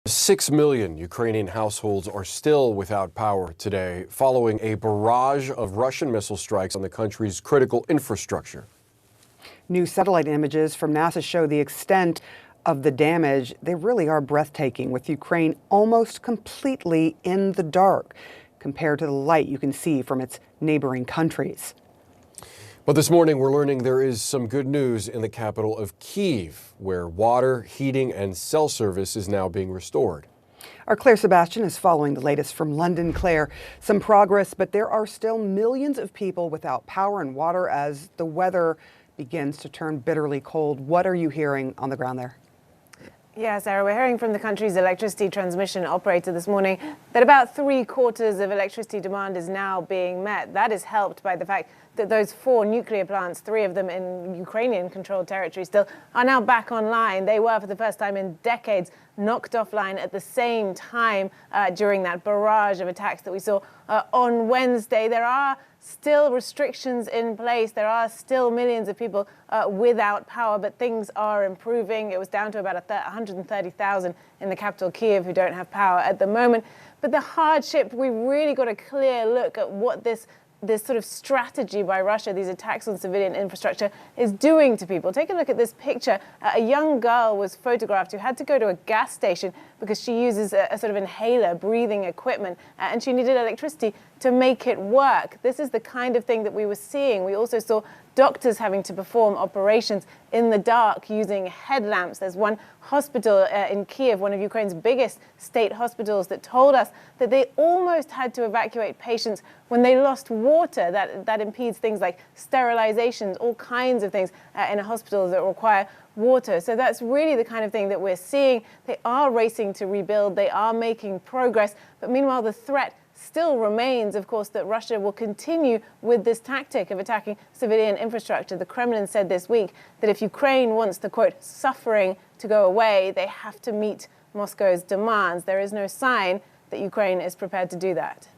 6 million Ukrainian households are still without power today following a barrage of Russian missile strikes on the country's critical infrastructure. New satellite images from NASA show the extent of the damage. They really are breathtaking, with Ukraine almost completely in the dark compared to the light you can see from its neighboring countries. But this morning, we're learning there is some good news in the capital of Kyiv, where water, heating, and cell service is now being restored. Our Claire Sebastian is following the latest from London. Claire, some progress, but there are still millions of people without power and water as the weather begins to turn bitterly cold. What are you hearing on the ground there? Yeah, Sarah, we're hearing from the country's electricity transmission operator this morning that about 3/4 of electricity demand is now being met. That is helped by the fact that those 4 nuclear plants, 3 of them in Ukrainian-controlled territory still, are now back online. They were, for the first time in decades, knocked offline at the same time during that barrage of attacks that we saw on Wednesday. There are still restrictions in place. There are still millions of people without power, but things are improving. It was down to about 130,000 in the capital, Kyiv, who don't have power at the moment. But the hardship, we really got a clear look at what this sort of strategy by Russia, these attacks on civilian infrastructure, is doing to people. Take a look at this picture. A young girl was photographed who had to go to a gas station because she uses a sort of inhaler, breathing equipment, and she needed electricity to make it work. This is the kind of thing that we were seeing. We also saw doctors having to perform operations in the dark using headlamps. There's one hospital in Kyiv, one of Ukraine's biggest state hospitals, that told us that they almost had to evacuate patients when they lost water. That impedes things like sterilizations, all kinds of things in a hospital that require water. So that's really the kind of thing that we're seeing. They are racing to rebuild. They are making progress. But meanwhile, the threat still remains, of course, that Russia will continue with this tactic of attacking civilian infrastructure. The Kremlin said this week that if Ukraine wants the, quote, suffering to go away, they have to meet Moscow's demands. There is no sign that Ukraine is prepared to do that.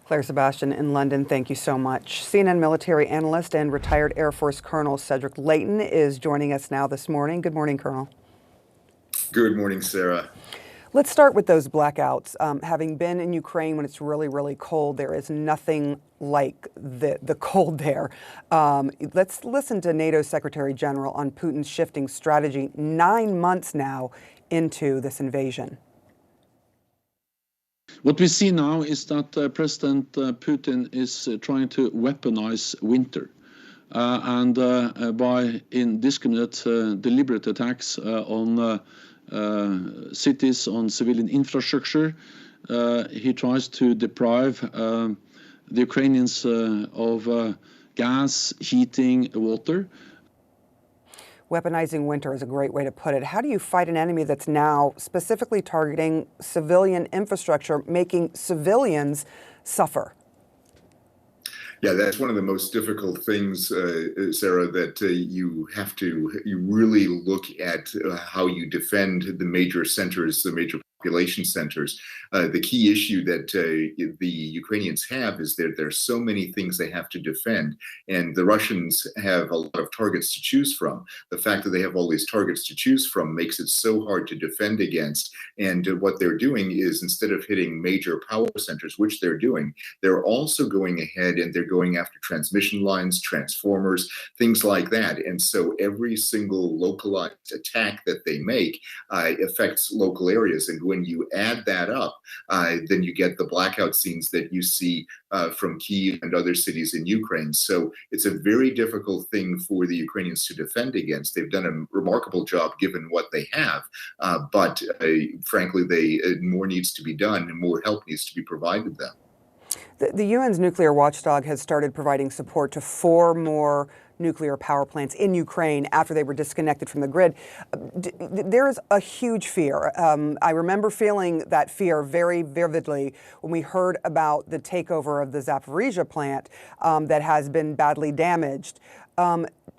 Claire Sebastian in London, thank you so much. CNN military analyst and retired Air Force Colonel Cedric Leighton is joining us now this morning. Good morning, Colonel. Good morning, Sarah. Let's start with those blackouts. Having been in Ukraine when it's really, really cold, there is nothing like the cold there. Let's listen to NATO Secretary General on Putin's shifting strategy 9 months now into this invasion. What we see now is that President Putin is trying to weaponize winter. And by indiscriminate, deliberate attacks on cities, on civilian infrastructure, he tries to deprive the Ukrainians of gas, heating, water. Weaponizing winter is a great way to put it. How do you fight an enemy that's now specifically targeting civilian infrastructure, making civilians suffer? Yeah, that's one of the most difficult things, Sarah, that you really look at how you defend the major centers, the major population centers. The key issue that the Ukrainians have is that there's so many things they have to defend, and the Russians have a lot of targets to choose from. The fact that they have all these targets to choose from makes it so hard to defend against. And what they're doing is, instead of hitting major power centers, which they're doing, they're also going ahead and they're going after transmission lines, transformers, things like that. And so every single localized attack that they make affects local areas. And when you add that up, then you get the blackout scenes that you see from Kyiv and other cities in Ukraine. So it's a very difficult thing for the Ukrainians to defend against. They've done a remarkable job given what they have, but frankly, more needs to be done and more help needs to be provided them. The UN's nuclear watchdog has started providing support to 4 more nuclear power plants in Ukraine after they were disconnected from the grid. There is a huge fear. I remember feeling that fear very vividly when we heard about the takeover of the Zaporizhzhia plant that has been badly damaged.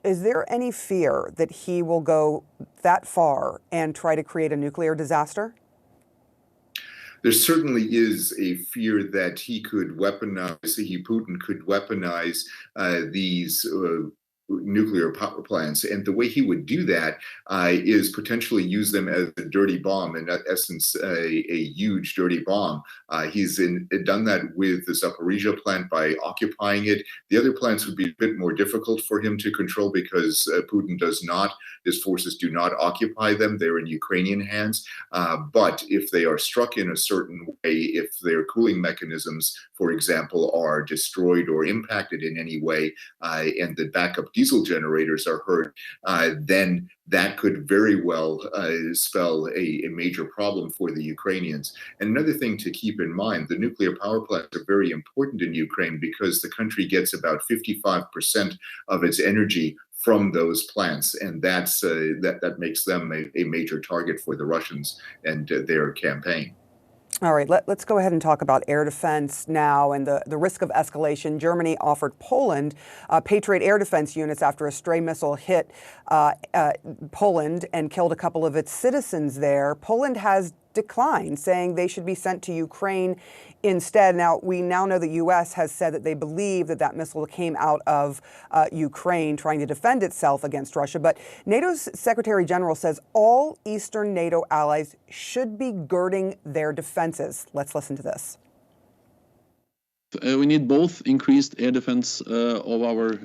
Is there any fear that he will go that far and try to create a nuclear disaster? There certainly is a fear that Putin could weaponize these nuclear power plants. And the way he would do that is potentially use them as a dirty bomb, in essence, a huge dirty bomb. He's done that with the Zaporizhia plant by occupying it. The other plants would be a bit more difficult for him to control because Putin does not, his forces do not occupy them. They're in Ukrainian hands. But if they are struck in a certain way, if their cooling mechanisms, for example, are destroyed or impacted in any way, and the backup diesel generators are hurt, then that could very well spell a major problem for the Ukrainians. And another thing to keep in mind, the nuclear power plants are very important in Ukraine because the country gets about 55% of its energy from those plants, and that makes them a major target for the Russians and their campaign. All right, let's go ahead and talk about air defense now and the risk of escalation. Germany offered Poland Patriot air defense units after a stray missile hit Poland and killed a couple of its citizens there. Poland has declined, saying they should be sent to Ukraine instead. Now, we now know the U.S. has said that they believe that missile came out of Ukraine trying to defend itself against Russia. But NATO's Secretary General says all Eastern NATO allies should be girding their defenses. Let's listen to this. We need both increased air defense of our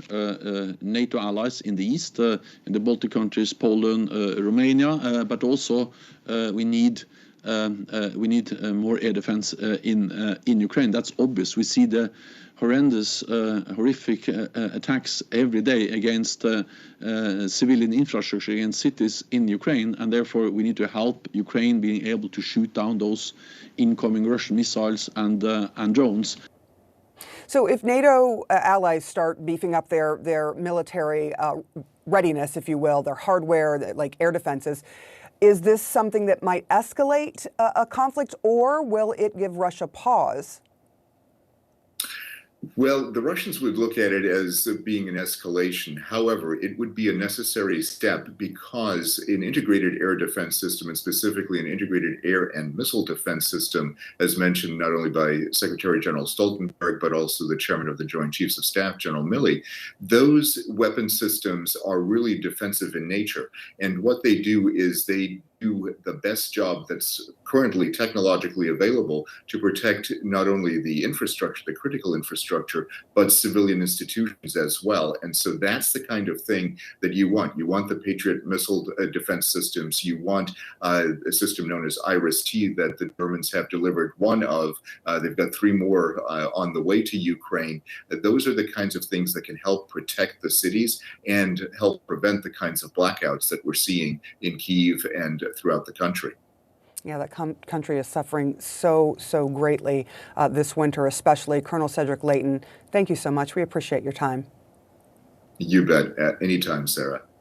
NATO allies in the east, in the Baltic countries, Poland, Romania, but also we need more air defense in Ukraine. That's obvious. We see the horrendous, horrific attacks every day against civilian infrastructure, against cities in Ukraine, and therefore we need to help Ukraine being able to shoot down those incoming Russian missiles and drones. So if NATO allies start beefing up their military readiness, if you will, their hardware, like air defenses, is this something that might escalate a conflict, or will it give Russia pause? Well, the Russians would look at it as being an escalation. However, it would be a necessary step because an integrated air defense system, and specifically an integrated air and missile defense system, as mentioned not only by Secretary General Stoltenberg, but also the chairman of the Joint Chiefs of Staff, General Milley, those weapon systems are really defensive in nature. And what they do is they do the best job that's currently technologically available to protect not only the infrastructure, the critical infrastructure, but civilian institutions as well. And so that's the kind of thing that you want. You want the Patriot missile defense systems. You want a system known as IRIS-T that the Germans have delivered one of. They've got 3 more on the way to Ukraine. Those are the kinds of things that can help protect the cities and help prevent the kinds of blackouts that we're seeing in Kyiv and throughout the country. Yeah, that country is suffering so greatly this winter, especially. Colonel Cedric Leighton, thank you so much. We appreciate your time. You bet. At any time, Sarah.